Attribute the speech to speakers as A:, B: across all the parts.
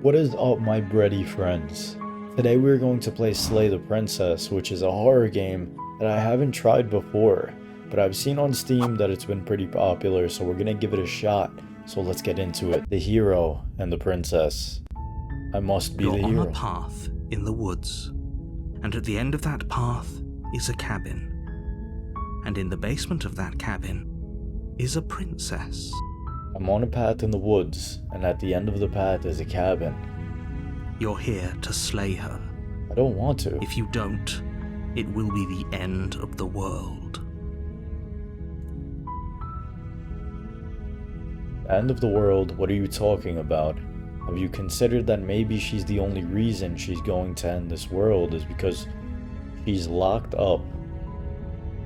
A: What is up, my bready friends? Today we're going to play Slay the Princess, which is a horror game that I haven't tried before, but I've seen on Steam that it's been pretty popular, so we're gonna give it a shot. So let's get into it. The hero and the princess. I must be the hero.
B: You're on a path in the woods, and at the end of that path is a cabin. And in the basement of that cabin is a princess.
A: I'm on a path in the woods, and at the end of the path is a cabin.
B: You're here to slay her.
A: I don't want to.
B: If you don't, it will be the end of the world.
A: End of the world? What are you talking about? Have you considered that maybe she's the only reason she's going to end this world is because she's locked up?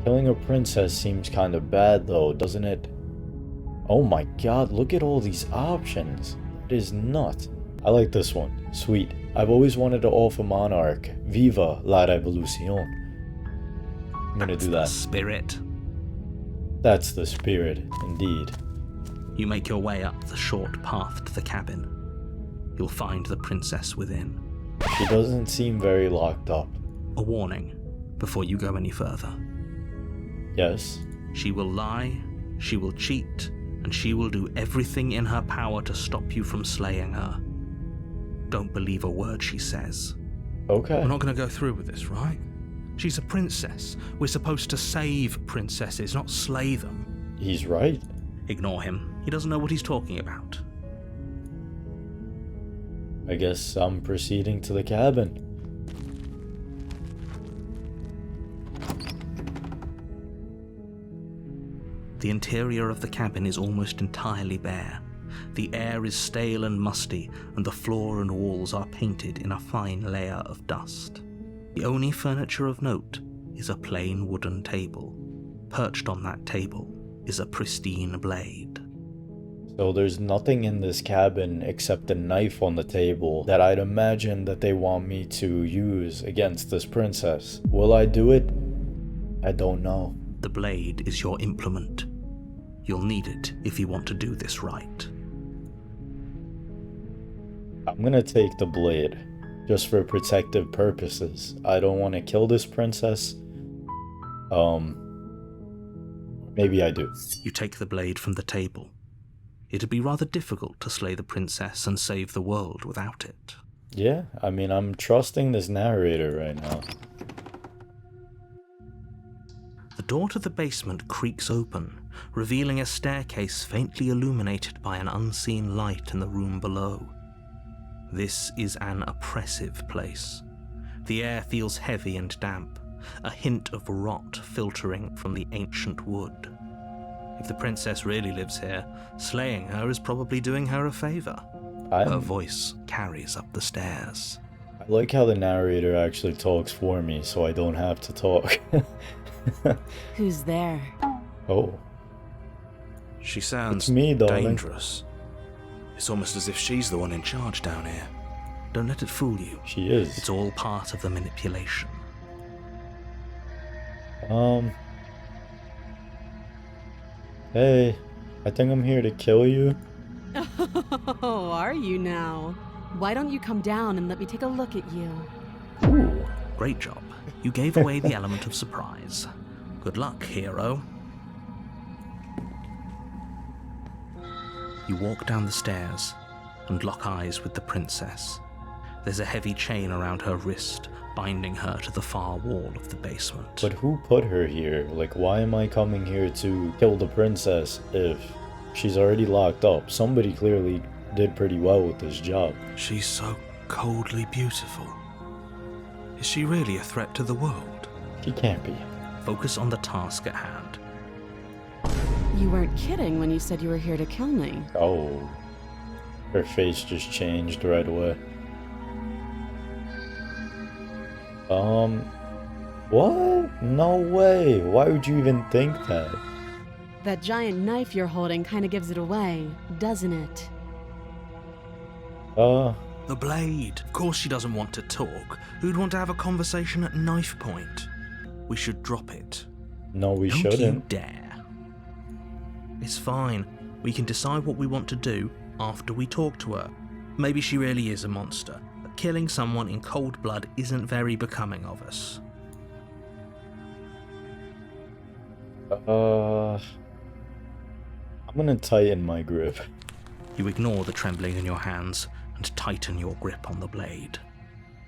A: Killing a princess seems kind of bad though, doesn't it? Oh my god, look at all these options. It is nuts. I like this one. Sweet. I've always wanted an alpha monarch. Viva la revolution. I'm gonna do that.
B: That's the spirit.
A: That's the spirit, indeed.
B: You make your way up the short path to the cabin. You'll find the princess within.
A: She doesn't seem very locked up.
B: A warning before you go any further.
A: Yes?
B: She will lie, she will cheat, and she will do everything in her power to stop you from slaying her. Don't believe a word she says.
A: Okay.
B: We're not going to go through with this, right? She's a princess. We're supposed to save princesses, not slay them.
A: He's right.
B: Ignore him. He doesn't know what he's talking about.
A: I guess I'm proceeding to the cabin.
B: The interior of the cabin is almost entirely bare. The air is stale and musty, and the floor and walls are painted in a fine layer of dust. The only furniture of note is a plain wooden table. Perched on that table is a pristine blade.
A: So there's nothing in this cabin except a knife on the table that I'd imagine that they want me to use against this princess. Will I do it? I don't know.
B: The blade is your implement. You'll need it if you want to do this right.
A: I'm gonna take the blade, just for protective purposes. I don't want to kill this princess. Maybe I do.
B: You take the blade from the table. It'd be rather difficult to slay the princess and save the world without it.
A: Yeah, I mean, I'm trusting this narrator right now.
B: The door to the basement creaks open, revealing a staircase faintly illuminated by an unseen light in the room below. This is an oppressive place. The air feels heavy and damp, a hint of rot filtering from the ancient wood. If the princess really lives here, slaying her is probably doing her a favor. Her voice carries up the stairs.
A: I like how the narrator actually talks for me, so I don't have to talk.
C: Who's there?
A: Oh.
B: She sounds
A: It's me, darling.
B: dangerous. It's almost as if she's the one in charge down here. Don't let it fool you.
A: She is.
B: It's all part of the manipulation.
A: Hey, I think I'm here to kill you.
C: Oh, are you now? Why don't you come down and let me take a look at you?
A: Ooh.
B: Great job. You gave away the element of surprise. Good luck, hero. You walk down the stairs and lock eyes with the princess. There's a heavy chain around her wrist, binding her to the far wall of the basement.
A: But who put her here? Like, why am I coming here to kill the princess if she's already locked up? Somebody clearly did pretty well with this job.
B: She's so coldly beautiful. Is she really a threat to the world?
A: She can't be.
B: Focus on the task at hand.
C: You weren't kidding when you said you were here to kill me.
A: Oh. Her face just changed right away. What? No way. Why would you even think that?
C: That giant knife you're holding kind of gives it away, doesn't it?
B: The blade. Of course she doesn't want to talk. Who'd want to have a conversation at knife point? We should drop it.
A: No, we
B: Don't
A: shouldn't.
B: you dare. It's fine. We can decide what we want to do after we talk to her. Maybe she really is a monster, but killing someone in cold blood isn't very becoming of us.
A: I'm gonna tighten my grip.
B: You ignore the trembling in your hands and tighten your grip on the blade.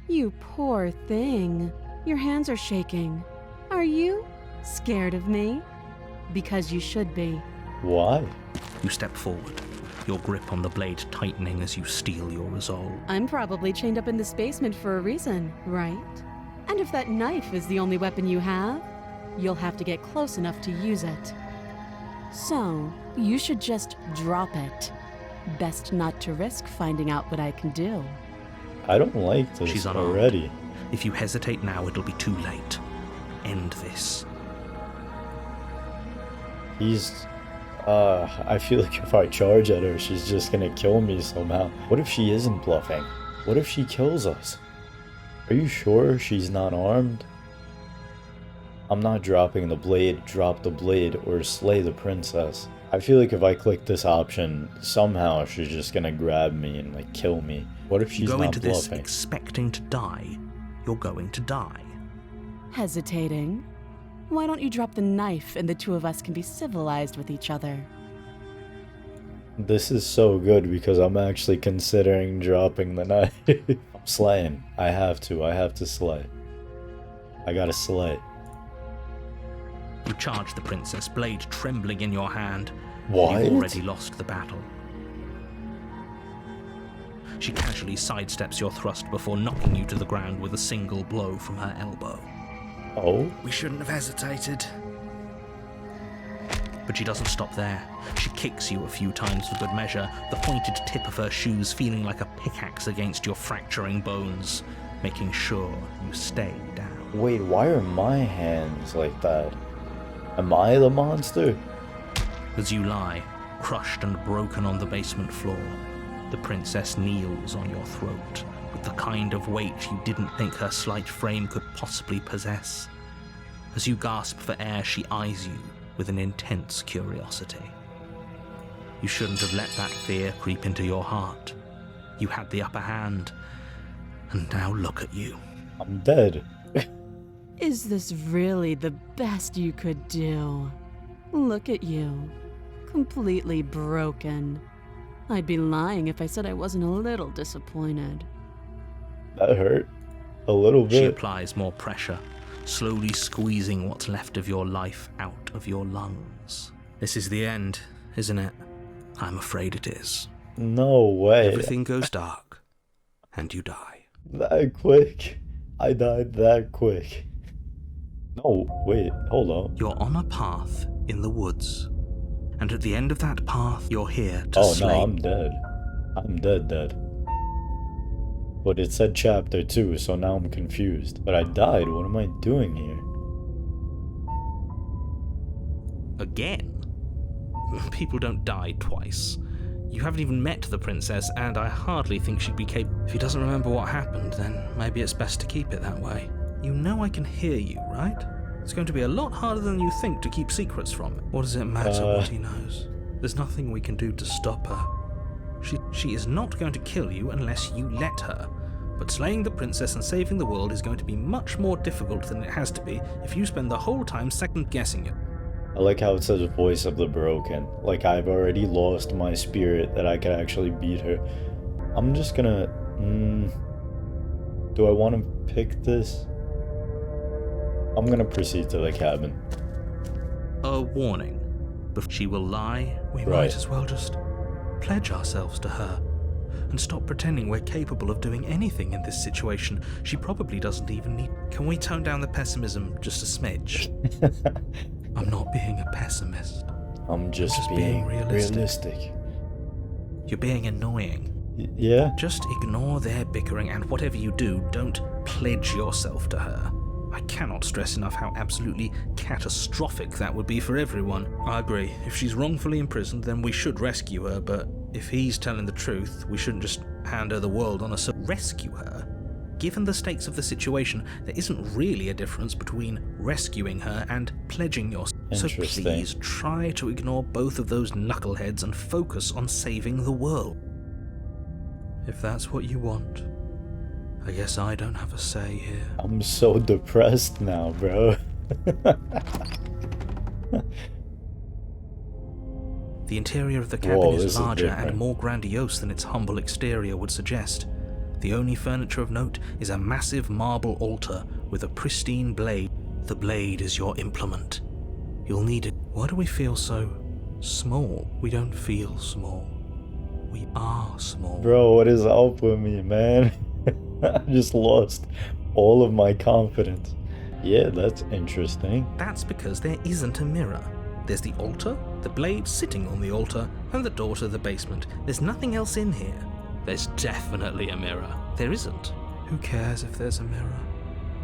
C: You poor thing. Your hands are shaking. Are you scared of me? Because you should be.
A: Why?
B: You step forward, your grip on the blade tightening as you steel your resolve.
C: I'm probably chained up in this basement for a reason, right? And if that knife is the only weapon you have, you'll have to get close enough to use it. So, you should just drop it. Best not to risk finding out what I can do.
A: I don't like this
B: She's unarmed.
A: already.
B: If you hesitate now, it'll be too late. End this.
A: I feel like if I charge at her, she's just gonna kill me somehow. What if she isn't bluffing? What if she kills us? Are you sure she's not armed? I'm not dropping the blade, drop the blade, or slay the princess. I feel like if I click this option, somehow she's just gonna grab me and like kill me. What if she's
B: You go
A: not
B: into this
A: bluffing?
B: expecting to die. You're going to die.
C: Hesitating? Why don't you drop the knife and the two of us can be civilized with each other?
A: This is so good because I'm actually considering dropping the knife. I'm slaying. I have to slay. I gotta slay.
B: You charge the princess, blade trembling in your hand.
A: What?
B: You've already lost the battle. She casually sidesteps your thrust before knocking you to the ground with a single blow from her elbow.
A: Oh?
B: We shouldn't have hesitated. But she doesn't stop there. She kicks you a few times for good measure, the pointed tip of her shoes feeling like a pickaxe against your fracturing bones, making sure you stay down.
A: Wait, why are my hands like that? Am I the monster?
B: As you lie, crushed and broken on the basement floor, the princess kneels on your throat with the kind of weight you didn't think her slight frame could possibly possess. As you gasp for air, she eyes you with an intense curiosity. You shouldn't have let that fear creep into your heart. You had the upper hand, and now look at you.
A: I'm dead.
C: Is this really the best you could do? Look at you. Completely broken. I'd be lying if I said I wasn't a little disappointed.
A: That hurt. A little
B: She
A: bit.
B: applies more pressure, slowly squeezing what's left of your life out of your lungs. This is the end, isn't it? I'm afraid it is.
A: No way.
B: Everything goes dark, and you die.
A: That quick. I died that quick. No, wait, hold on.
B: You're on a path in the woods, and at the end of that path, you're here to
A: Oh
B: slay.
A: no, I'm dead. I'm dead. But it said chapter 2, so now I'm confused. But I died, what am I doing here?
B: Again? People don't die twice. You haven't even met the princess, and I hardly think she'd be capable. If he doesn't remember what happened, then maybe it's best to keep it that way. You know I can hear you, right? It's going to be a lot harder than you think to keep secrets from it. What does it matter what he knows? There's nothing we can do to stop her. She is not going to kill you unless you let her. But slaying the princess and saving the world is going to be much more difficult than it has to be if you spend the whole time second-guessing it.
A: I like how it says voice of the broken. Like I've already lost my spirit that I could actually beat her. I'm just gonna... do I want to pick this? I'm gonna proceed to the cabin.
B: A warning. If she will lie, we might as well just pledge ourselves to her and stop pretending we're capable of doing anything in this situation. She probably doesn't even need... Can we tone down the pessimism just a smidge? I'm not being a pessimist.
A: I'm just being realistic.
B: You're being annoying.
A: Yeah?
B: Just ignore their bickering, and whatever you do, don't pledge yourself to her. I cannot stress enough how absolutely catastrophic that would be for everyone. I agree. If she's wrongfully imprisoned, then we should rescue her, but if he's telling the truth, we shouldn't just hand her the world on a... Rescue her? Given the stakes of the situation, there isn't really a difference between rescuing her and pledging yourself. So please try to ignore both of those knuckleheads and focus on saving the world. If that's what you want, I guess I don't have a say here.
A: I'm so depressed now, bro.
B: The interior of the cabin
A: Whoa,
B: is
A: this is
B: larger
A: different.
B: and more grandiose than its humble exterior would suggest. The only furniture of note is a massive marble altar with a pristine blade. The blade is your implement. You'll need it. Why do we feel so small? We don't feel small. We are small.
A: Bro, what is up with me, man? I just lost all of my confidence. Yeah, that's interesting.
B: That's because there isn't a mirror. There's the altar, the blade sitting on the altar, and the door to the basement. There's nothing else in here. There's definitely a mirror. There isn't. Who cares if there's a mirror?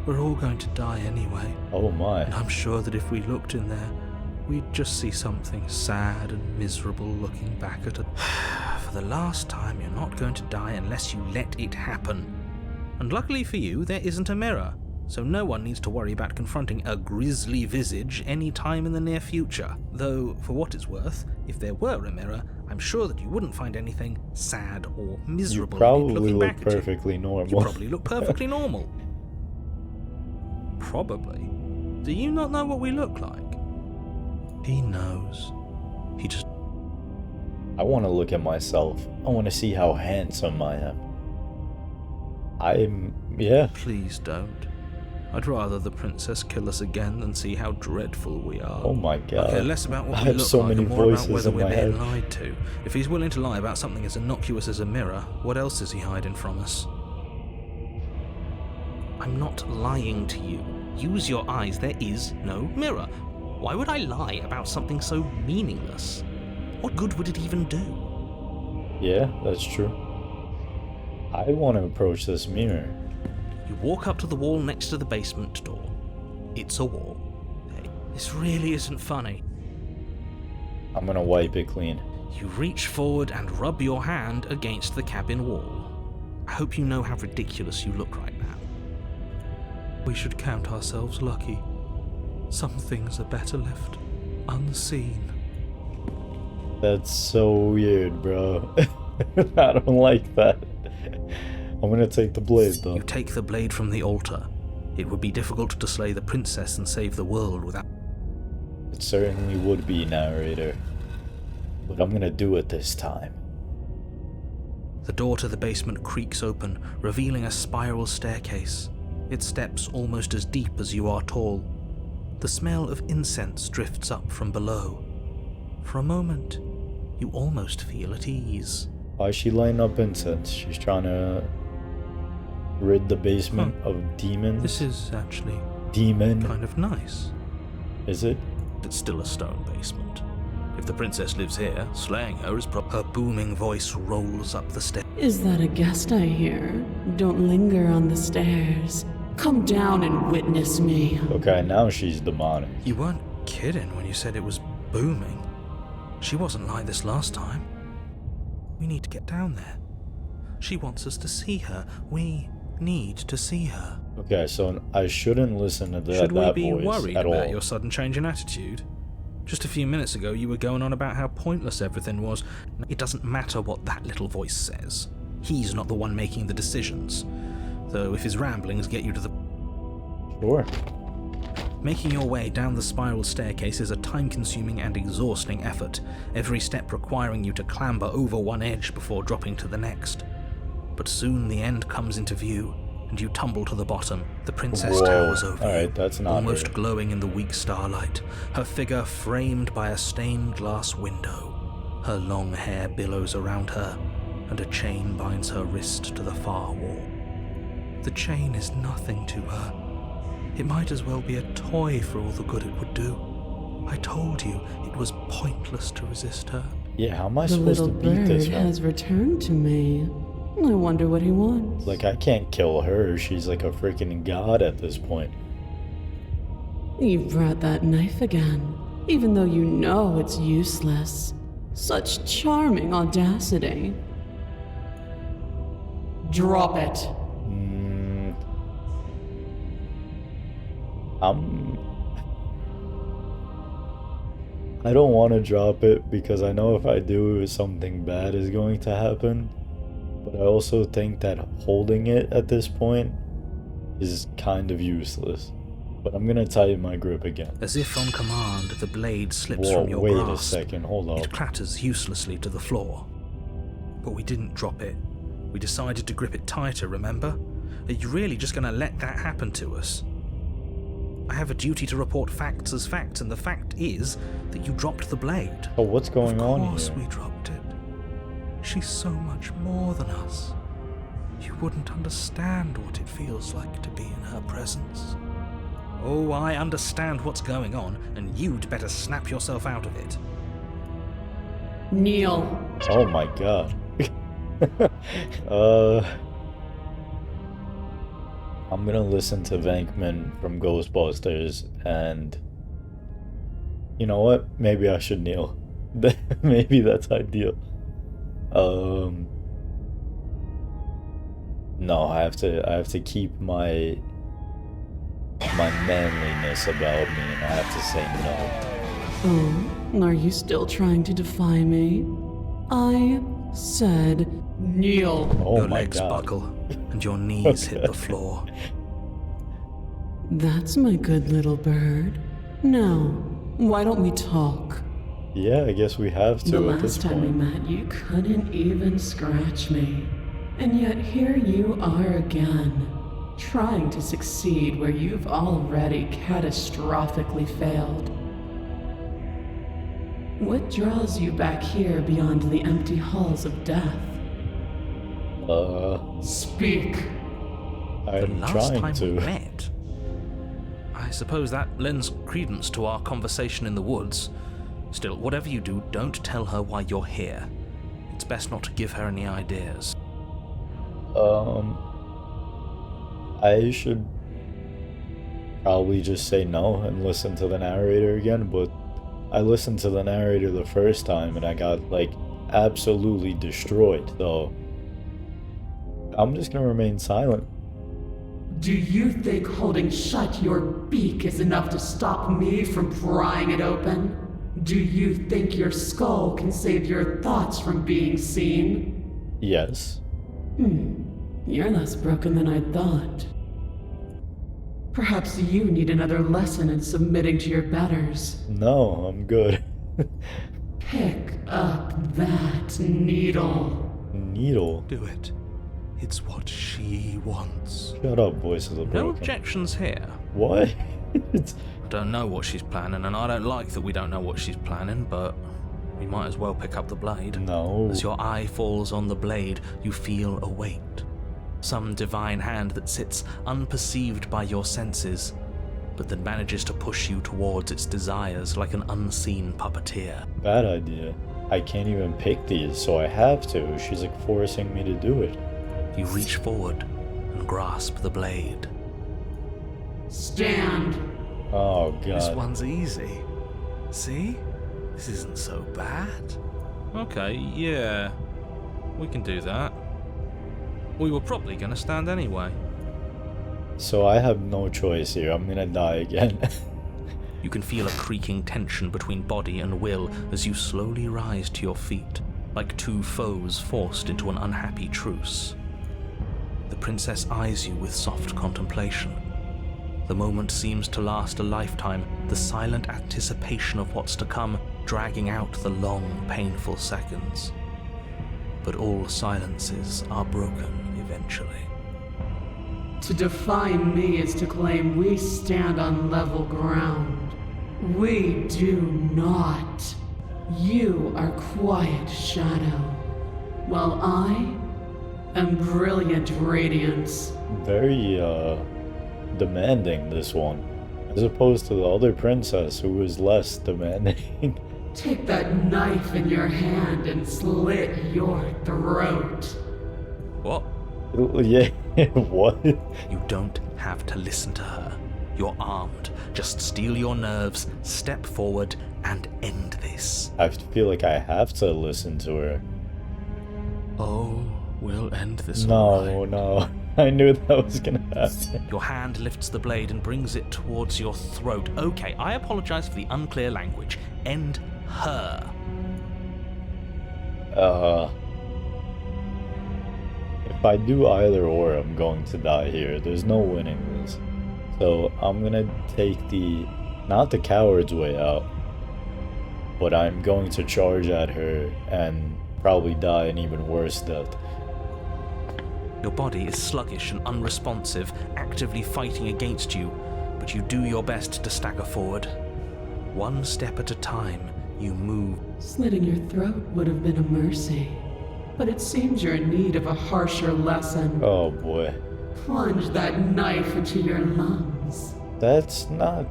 B: We're all going to die anyway.
A: Oh my.
B: And I'm sure that if we looked in there, we'd just see something sad and miserable looking back at it. For the last time, you're not going to die unless you let it happen. And luckily for you, there isn't a mirror, so no one needs to worry about confronting a grisly visage any time in the near future. Though, for what it's worth, if there were a mirror, I'm sure that you wouldn't find anything sad or
A: You
B: miserable in it
A: probably
B: looking
A: look
B: back at you.
A: perfectly normal.
B: You probably look perfectly normal. Probably. Do you not know what we look like? He knows. He just...
A: I want to look at myself. I want to see how handsome I am. Yeah.
B: Please don't. I'd rather the princess kill us again than see how dreadful we are.
A: Oh my god.
B: I care less about what
A: I
B: we
A: have
B: look
A: so
B: like
A: many
B: and more about
A: voices
B: whether
A: in
B: we're
A: my
B: being
A: head.
B: lied to. If he's willing to lie about something as innocuous as a mirror, what else is he hiding from us? I'm not lying to you. Use your eyes. There is no mirror. Why would I lie about something so meaningless? What good would it even do?
A: Yeah, that's true. I want to approach this mirror.
B: You walk up to the wall next to the basement door. It's a wall. Hey, this really isn't funny.
A: I'm gonna wipe it clean.
B: You reach forward and rub your hand against the cabin wall. I hope you know how ridiculous you look right now. We should count ourselves lucky. Some things are better left unseen.
A: That's so weird, bro. I don't like that. I'm gonna take the blade, though.
B: You take the blade from the altar. It would be difficult to slay the princess and save the world without...
A: It certainly would be, narrator. But I'm gonna do it this time.
B: The door to the basement creaks open, revealing a spiral staircase. Its steps almost as deep as you are tall. The smell of incense drifts up from below. For a moment, you almost feel at ease.
A: Why is she lighting up incense? She's trying to rid the basement of demons.
B: This is actually
A: Demon.
B: kind of nice.
A: Is it?
B: It's still a stone basement. If the princess lives here, slaying her is Her booming voice rolls up the stairs.
C: Is that a guest I hear? Don't linger on the stairs. Come down and witness me.
A: Okay, now she's demonic.
B: You weren't kidding when you said it was booming. She wasn't like this last time. We need to get down there. She wants us to see her. We need to see her.
A: Okay, so I shouldn't listen to
B: Should we
A: that
B: be
A: voice
B: worried
A: at
B: about
A: all.
B: your sudden change in attitude? Just a few minutes ago, you were going on about how pointless everything was. It doesn't matter what that little voice says. He's not the one making the decisions. Though if his ramblings get you to the...
A: Sure.
B: Making your way down the spiral staircase is a time-consuming and exhausting effort, every step requiring you to clamber over one edge before dropping to the next. But soon the end comes into view, and you tumble to the bottom. The princess
A: Whoa.
B: towers over you,
A: Alright, that's not
B: almost
A: her.
B: glowing in the weak starlight, her figure framed by a stained glass window. Her long hair billows around her, and a chain binds her wrist to the far wall. The chain is nothing to her. It might as well be a toy for all the good it would do. I told you it was pointless to resist her.
A: Yeah, how am I
C: The
A: supposed to
C: little
A: beat this
C: bird
A: one?
C: has returned to me. I wonder what he wants.
A: Like, I can't kill her. She's like a freaking god at this point.
C: You brought that knife again, even though you know it's useless. Such charming audacity. Drop it.
A: I don't want to drop it because I know if I do, something bad is going to happen. but I also think that holding it at this point is kind of useless. But I'm gonna tighten my grip again.
B: As if on command, the blade slips
A: Whoa,
B: from your
A: wait
B: grasp.
A: a second, hold up.
B: It clatters uselessly to the floor. But we didn't drop it. We decided to grip it tighter, remember? Are you really just going to let that happen to us? I have a duty to report facts as facts, and the fact is that you dropped the blade.
A: Oh, what's going on here?
B: Of course we dropped it. She's so much more than us. You wouldn't understand what it feels like to be in her presence. Oh, I understand what's going on, and you'd better snap yourself out of it.
C: Kneel.
A: Oh my god. I'm gonna listen to Venkman from Ghostbusters, and you know what? Maybe I should kneel. Maybe that's ideal. No, I have to keep my manliness about me, and I have to say no.
C: Oh, are you still trying to defy me? I said kneel.
A: Oh
B: Your
A: my
B: legs
A: god.
B: buckle, and your knees hit the floor.
C: That's my good little bird. Now, why don't we talk?
A: Yeah, I guess we have to
C: The
A: at this
C: last time we
A: point.
C: met, you couldn't even scratch me. And yet here you are again, trying to succeed where you've already catastrophically failed. What draws you back here beyond the empty halls of death? Speak.
B: The
A: I'm
B: last
A: trying
B: time
A: to.
B: we met? I suppose that lends credence to our conversation in the woods. Still, whatever you do, don't tell her why you're here. It's best not to give her any ideas.
A: I should probably just say no and listen to the narrator again, but I listened to the narrator the first time and I got, like, absolutely destroyed, so I'm just gonna remain silent.
C: Do you think holding shut your beak is enough to stop me from prying it open? Do you think your skull can save your thoughts from being seen?
A: Yes.
C: You're less broken than I thought. Perhaps you need another lesson in submitting to your betters.
A: No, I'm good.
C: Pick up that needle.
A: Needle?
B: Do it. It's what she wants.
A: Shut up, voices of
B: No
A: broken.
B: objections here.
A: What? It's...
B: I don't know what she's planning, and I don't like that we don't know what she's planning, but we might as well pick up the blade.
A: No.
B: As your eye falls on the blade, you feel a weight. Some divine hand that sits unperceived by your senses, but that manages to push you towards its desires like an unseen puppeteer.
A: Bad idea. I can't even pick these, so I have to. She's like forcing me to do it.
B: You reach forward and grasp the blade.
C: Stand.
A: Oh god.
B: This one's easy. See? This isn't so bad. Okay, yeah. We can do that. We were probably gonna stand anyway.
A: So I have no choice here. I'm gonna die again.
B: You can feel a creaking tension between body and will as you slowly rise to your feet, like two foes forced into an unhappy truce. The princess eyes you with soft contemplation. The moment seems to last a lifetime, the silent anticipation of what's to come dragging out the long, painful seconds. But all silences are broken eventually.
C: To defy me is to claim we stand on level ground. We do not. You are quiet shadow, while I am brilliant radiance.
A: Very, demanding, this one. As opposed to the other princess, who was less demanding.
C: Take that knife in your hand and slit your throat.
B: What?
A: Yeah, what?
B: You don't have to listen to her. You're armed. Just steel your nerves, step forward, and end this.
A: I feel like I have to listen to her.
B: Oh, we'll end this all
A: No,
B: right.
A: no. I knew that was gonna happen.
B: Your hand lifts the blade and brings it towards your throat. Okay, I apologize for the unclear language. End her.
A: If I do either or, I'm going to die here. There's no winning this. So I'm gonna take not the coward's way out, but I'm going to charge at her and probably die an even worse death.
B: Your body is sluggish and unresponsive, actively fighting against you, but you do your best to stagger forward. One step at a time, you move.
D: Slitting your throat would have been a mercy, but it seems you're in need of a harsher lesson.
A: Oh boy.
D: Plunge that knife into your lungs.
A: That's not...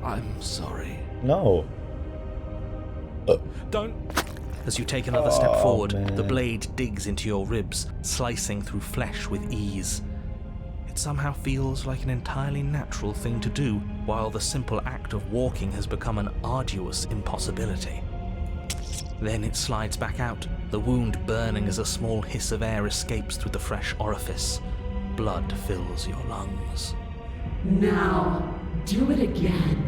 B: I'm sorry.
A: No.
B: Don't... As you take another step forward,
A: man.
B: the blade digs into your ribs, slicing through flesh with ease. It somehow feels like an entirely natural thing to do, while the simple act of walking has become an arduous impossibility. Then it slides back out, the wound burning as a small hiss of air escapes through the fresh orifice. Blood fills your lungs.
D: Now, do it again.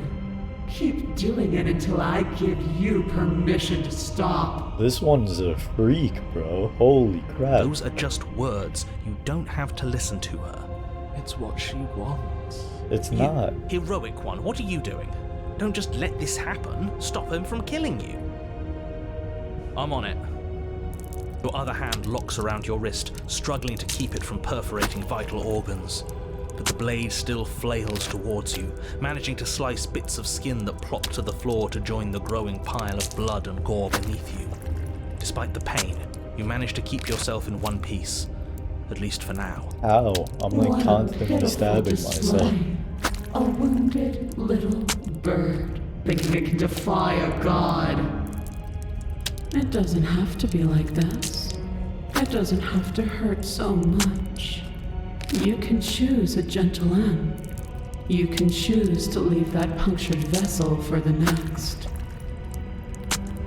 D: Keep doing it until I give you permission to stop.
A: This one's a freak, bro. Holy crap.
B: Those are just words. You don't have to listen to her. It's what she wants.
A: It's not.
B: You heroic one, what are you doing? Don't just let this happen. Stop him from killing you. I'm on it. Your other hand locks around your wrist, struggling to keep it from perforating vital organs. But the blade still flails towards you, managing to slice bits of skin that plop to the floor to join the growing pile of blood and gore beneath you. Despite the pain, you manage to keep yourself in one piece, at least for now.
A: Ow. I'm like
D: What a
A: constantly
D: pitiful
A: stabbing myself.
D: display. A wounded little bird, thinking it can defy a god. It doesn't have to be like this. It doesn't have to hurt so much. You can choose a gentle end. You can choose to leave that punctured vessel for the next.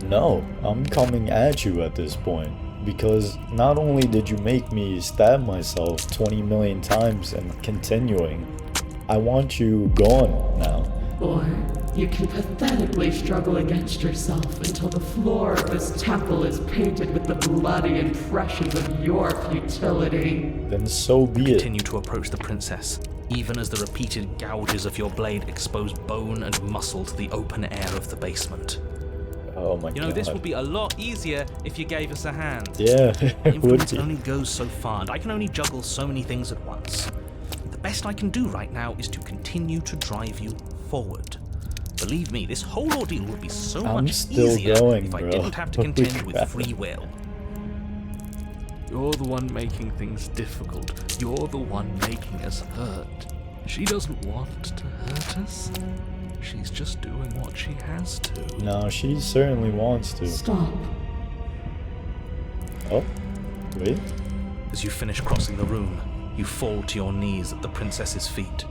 A: No, I'm coming at you at this point. Because not only did you make me stab myself 20 million times and continuing, I want you gone now.
D: Or you can pathetically struggle against yourself until the floor of this temple is painted with the bloody impressions of your futility.
A: Then so be it.
B: Continue to approach the princess, even as the repeated gouges of your blade expose bone and muscle to the open air of the basement.
A: Oh my god.
B: You know, this would be a lot easier if you gave us a hand.
A: Yeah, it would
B: Influence
A: be.
B: only goes so far, and I can only juggle so many things at once. The best I can do right now is to continue to drive you forward. Believe me, this whole ordeal would be so
A: I'm
B: much
A: still
B: easier
A: going,
B: if I
A: bro.
B: didn't have to
A: Holy
B: contend with
A: crap.
B: free will. You're the one making things difficult. You're the one making us hurt. She doesn't want to hurt us. She's just doing what she has to.
A: No, she certainly wants to.
D: Stop.
A: Oh, wait.
B: As you finish crossing the room, you fall to your knees at the princess's feet,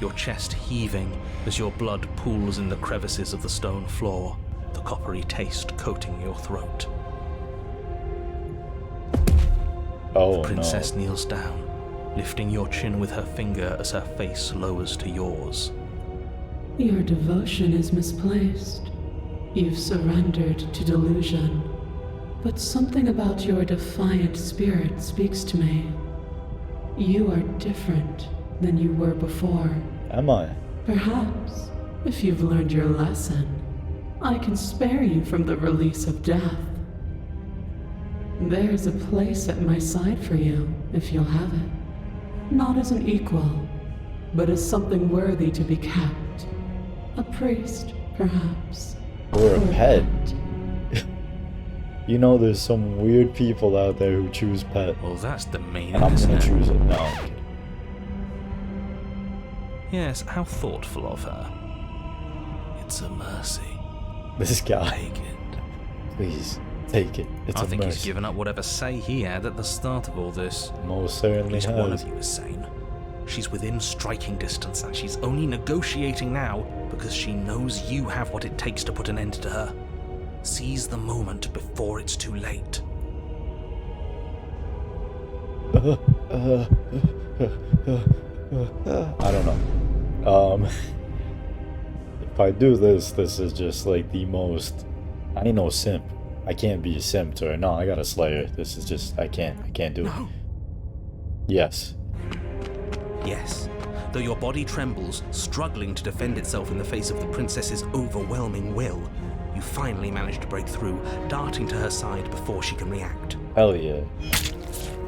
B: your chest heaving as your blood pools in the crevices of the stone floor, the coppery taste coating your throat.
A: Oh
B: The princess
A: no.
B: kneels down, lifting your chin with her finger as her face lowers to yours.
D: Your devotion is misplaced. You've surrendered to delusion. But something about your defiant spirit speaks to me. You are different than you were before.
A: Am I?
D: Perhaps, if you've learned your lesson, I can spare you from the release of death. There's a place at my side for you, if you'll have it. Not as an equal, but as something worthy to be kept. A priest, perhaps.
A: Or a pet. You know there's some weird people out there who choose pet.
B: Well, that's demeaning,
A: And I'm
B: isn't
A: gonna
B: it?
A: choose it. No, I'm kidding.
B: Yes, how thoughtful of her. It's a mercy.
A: This guy.
B: Take it.
A: Please, take it. It's
B: I
A: a
B: think he's
A: mercy.
B: given up whatever say he had at the start of all this.
A: Most
B: At
A: certainly
B: least one of
A: has.
B: you is sane. She's within striking distance, and she's only negotiating now because she knows you have what it takes to put an end to her. Seize the moment before it's too late.
A: I don't know. If I do this, this is just like the most... I ain't no simp. I can't be a simp to her. No, I gotta slay her. This is just... I can't do it.
B: No.
A: Yes.
B: Yes. Though your body trembles, struggling to defend itself in the face of the princess's overwhelming will, you finally manage to break through, darting to her side before she can react.
A: Hell yeah.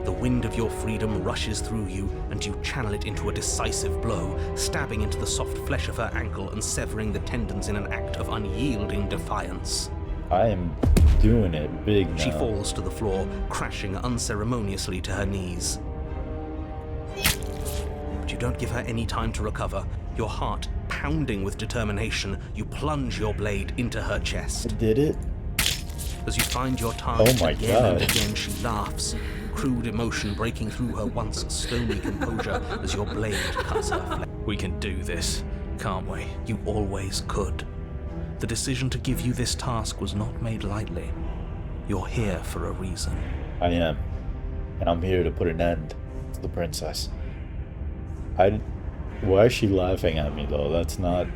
B: The wind of your freedom rushes through you, and you channel it into a decisive blow, stabbing into the soft flesh of her ankle and severing the tendons in an act of unyielding defiance.
A: I am doing it big now.
B: She falls to the floor, crashing unceremoniously to her knees. But you don't give her any time to recover. Your heart pounding with determination, you plunge your blade into her chest.
A: Did it?
B: As you find your target
A: Oh my
B: again
A: God.
B: and again, she laughs, crude emotion breaking through her once stony composure as your blade cuts her flesh.
E: We can do this, can't we?
B: You always could. The decision to give you this task was not made lightly. You're here for a reason.
A: I am. And I'm here to put an end to the princess. Why is she laughing at me though? That's not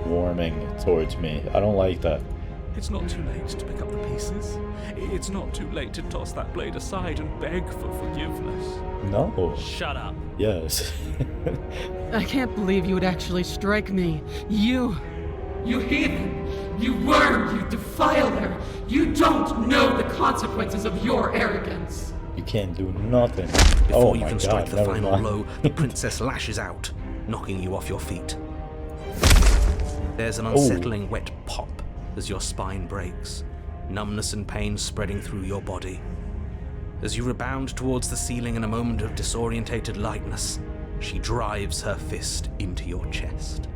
A: warming towards me. I don't like that.
E: It's not too late to pick up the pieces. It's not too late to toss that blade aside and beg for forgiveness.
A: No.
E: Shut up.
A: Yes.
C: I can't believe you would actually strike me. You
D: heathen! You worm! You defiler! You don't know the consequences of your arrogance!
A: You can't do nothing.
B: Before
A: Oh
B: you
A: my
B: can
A: God,
B: strike the
A: never
B: final
A: mind.
B: blow, the princess lashes out, knocking you off your feet. There's an unsettling wet pop as your spine breaks, numbness and pain spreading through your body. As you rebound towards the ceiling in a moment of disorientated lightness, she drives her fist into your chest.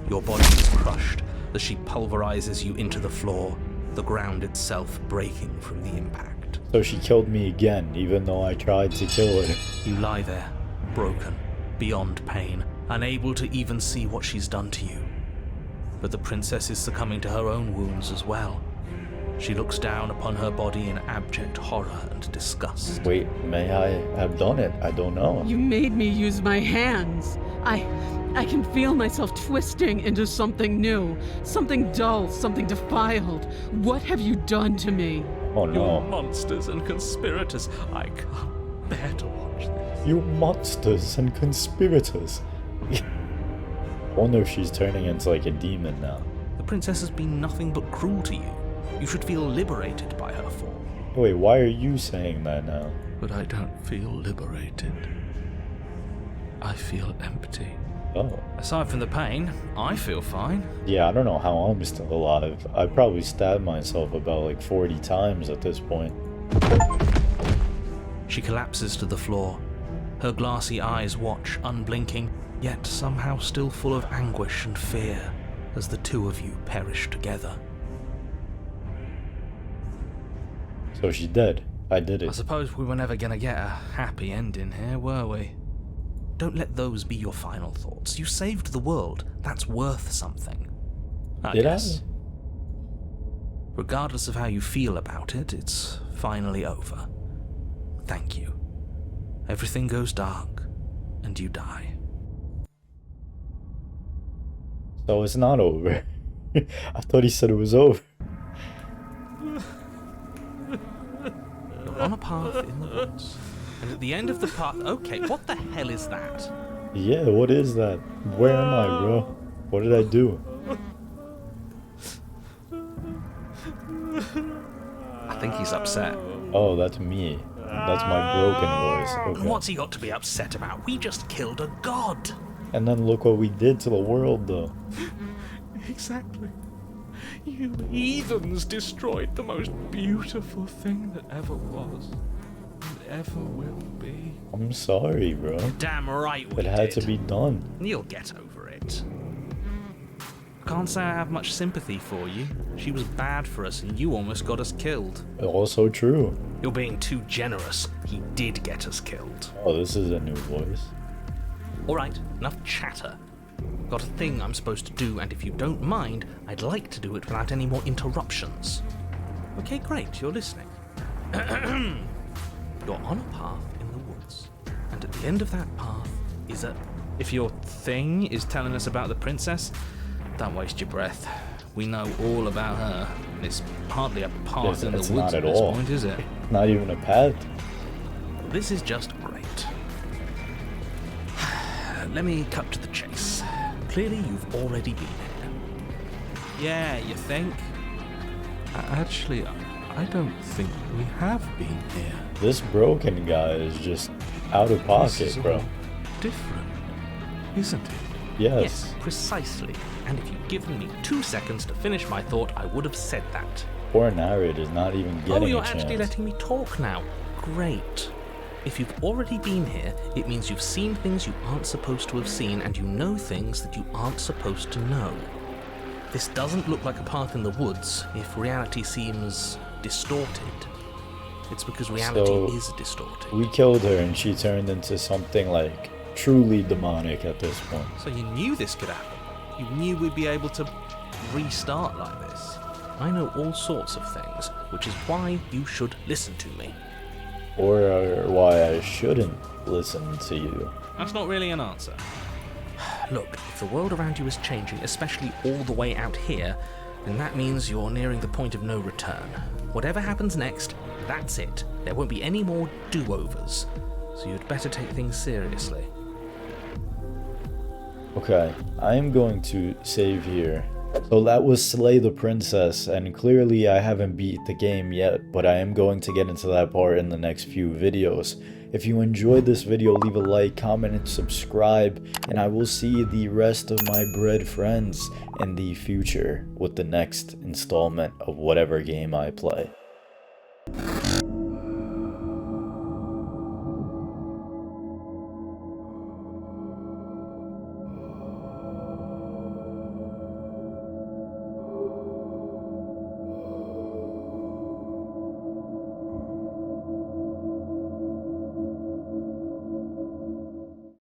B: Your body is crushed as she pulverizes you into the floor, the ground itself breaking from the impact.
A: So she killed me again, even though I tried to kill her.
B: You lie there, broken, beyond pain, unable to even see what she's done to you. But the princess is succumbing to her own wounds as well. She looks down upon her body in abject horror and disgust.
A: Wait, may I have done it? I don't know.
C: You made me use my hands. I can feel myself twisting into something new, something dull, something defiled. What have you done to me?
A: Oh
E: You're
A: no.
E: monsters and conspirators. I can't bear to watch this.
A: You monsters and conspirators. I wonder if she's turning into like a demon now.
B: The princess has been nothing but cruel to you. You should feel liberated by her fall.
A: Wait, why are you saying that now?
E: But I don't feel liberated. I feel empty.
A: Oh.
E: Aside from the pain, I feel fine.
A: Yeah, I don't know how I'm still alive. I probably stabbed myself about like 40 times at this point.
B: She collapses to the floor. Her glassy eyes watch, unblinking, yet somehow still full of anguish and fear, as the two of you perish together.
A: So she's dead. I did
E: I
A: it.
E: suppose we were never gonna get a happy ending here, were we?
B: Don't let those be your final thoughts. You saved the world. That's worth something.
E: I
A: Did
E: guess.
B: Regardless of how you feel about it, it's finally over. Thank you. Everything goes dark, and you die.
A: So it's not over. I thought he said it was over.
B: You're on a path in the woods, and at the end of the path... Okay, what the hell is that?
A: Yeah, what is that? Where am I, bro? What did I do?
B: I think he's upset.
A: Oh, that's me. That's my broken voice.
B: And
A: Okay.
B: what's he got to be upset about? We just killed a god.
A: And then look what we did to the world, though.
E: Exactly. You heathens destroyed the most beautiful thing that ever was and ever will be.
A: I'm sorry, bro.
B: Damn right we
A: It had to
B: did.
A: be done.
B: You'll get over it. Can't say I have much sympathy for you. She was bad for us and you almost got us killed.
A: Also true.
B: You're being too generous. He did get us killed.
A: Oh, this is a new voice.
B: Alright, enough chatter. Got a thing I'm supposed to do, and if you don't mind, I'd like to do it without any more interruptions. Okay, great, you're listening. You're on a path in the woods, and at the end of that path is a...
E: If your thing is telling us about the princess, don't waste your breath. We know all about her. It's hardly a path in the
A: It's
E: woods
A: not
E: at
A: at
E: this
A: all.
E: point, is it?
A: Not even a path.
B: This is just great. let me cut to the chase. Clearly, you've already been here.
E: Yeah, you think? Actually, I don't think we have been here.
A: This broken guy is just out of
E: This
A: pocket,
E: is
A: bro.
E: all different, isn't it?
A: Yes.
B: Precisely. And if you'd given me 2 seconds to finish my thought, I would have said that.
A: Poor narrator is not even getting
B: Oh, you're
A: a chance.
B: actually letting me talk now. Great. If you've already been here, it means you've seen things you aren't supposed to have seen, and you know things that you aren't supposed to know. This doesn't look like a path in the woods if reality seems distorted. It's because reality
A: So,
B: is distorted.
A: We killed her and she turned into something like truly demonic at this point.
B: So you knew this could happen. You knew we'd be able to restart like this. I know all sorts of things, which is why you should listen to me.
A: Or why I shouldn't listen to you.
B: That's not really an answer. Look, if the world around you is changing, especially all the way out here, then that means you're nearing the point of no return. Whatever happens next, that's it. There won't be any more do-overs. So you'd better take things seriously.
A: Okay, I am going to save here. So that was Slay the Princess, and clearly I haven't beat the game yet, but I am going to get into that part in the next few videos. If you enjoyed this video, leave a like, comment, and subscribe, and I will see the rest of my bread friends in the future with the next installment of whatever game I play.